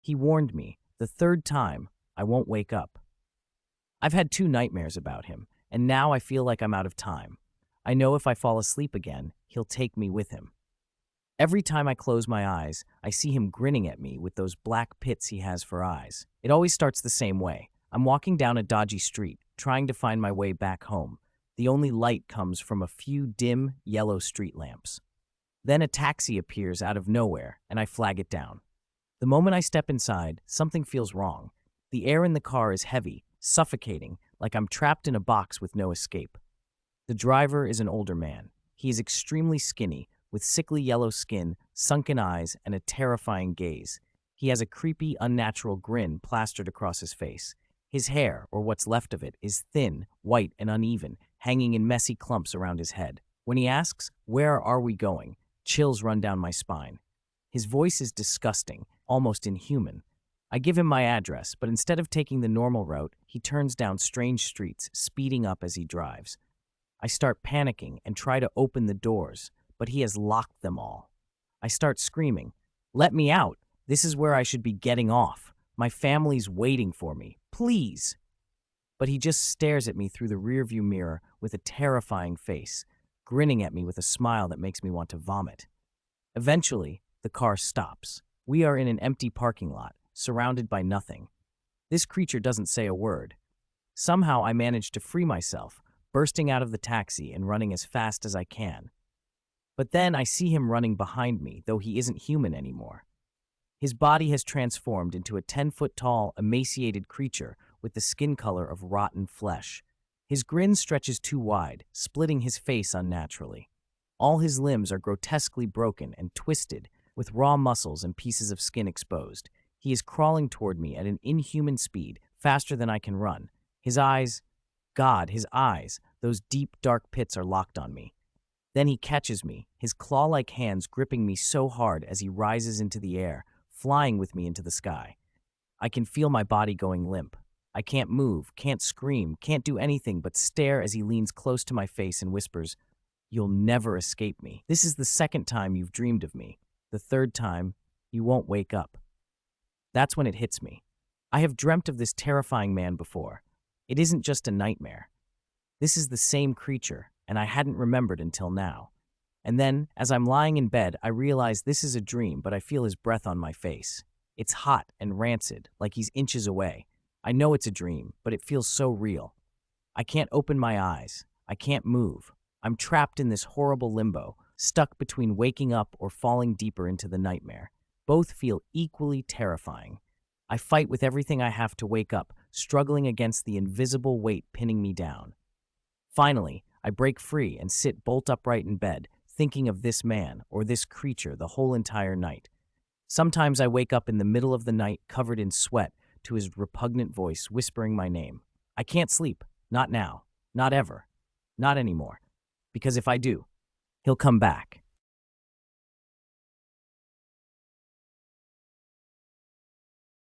He warned me, the third time, I won't wake up. I've had 2 nightmares about him, and now I feel like I'm out of time. I know if I fall asleep again, he'll take me with him. Every time I close my eyes, I see him grinning at me with those black pits he has for eyes. It always starts the same way. I'm walking down a dodgy street, trying to find my way back home. The only light comes from a few dim, yellow street lamps. Then a taxi appears out of nowhere, and I flag it down. The moment I step inside, something feels wrong. The air in the car is heavy, suffocating, like I'm trapped in a box with no escape. The driver is an older man. He is extremely skinny, with sickly yellow skin, sunken eyes, and a terrifying gaze. He has a creepy, unnatural grin plastered across his face. His hair, or what's left of it, is thin, white, and uneven, hanging in messy clumps around his head. When he asks, "Where are we going?" chills run down my spine. His voice is disgusting, almost inhuman. I give him my address, but instead of taking the normal route, he turns down strange streets, speeding up as he drives. I start panicking and try to open the doors, but he has locked them all. I start screaming, "Let me out! This is where I should be getting off. My family's waiting for me. Please!" But he just stares at me through the rearview mirror with a terrifying face, grinning at me with a smile that makes me want to vomit. Eventually, the car stops. We are in an empty parking lot, surrounded by nothing. This creature doesn't say a word. Somehow I manage to free myself, bursting out of the taxi and running as fast as I can. But then I see him running behind me, though he isn't human anymore. His body has transformed into a 10-foot-tall, emaciated creature with the skin color of rotten flesh. His grin stretches too wide, splitting his face unnaturally. All his limbs are grotesquely broken and twisted, with raw muscles and pieces of skin exposed. He is crawling toward me at an inhuman speed, faster than I can run. His eyes, God, his eyes, those deep, dark pits are locked on me. Then he catches me, his claw-like hands gripping me so hard as he rises into the air, flying with me into the sky. I can feel my body going limp. I can't move, can't scream, can't do anything but stare as he leans close to my face and whispers, "You'll never escape me. This is the second time you've dreamed of me. The third time, you won't wake up." That's when it hits me. I have dreamt of this terrifying man before. It isn't just a nightmare. This is the same creature, and I hadn't remembered until now. And then, as I'm lying in bed, I realize this is a dream, but I feel his breath on my face. It's hot and rancid, like he's inches away. I know it's a dream, but it feels so real. I can't open my eyes. I can't move. I'm trapped in this horrible limbo, stuck between waking up or falling deeper into the nightmare. Both feel equally terrifying. I fight with everything I have to wake up, struggling against the invisible weight pinning me down. Finally, I break free and sit bolt upright in bed, thinking of this man or this creature the whole entire night. Sometimes I wake up in the middle of the night covered in sweat to his repugnant voice whispering my name. I can't sleep. Not now. Not ever. Not anymore. Because if I do, he'll come back.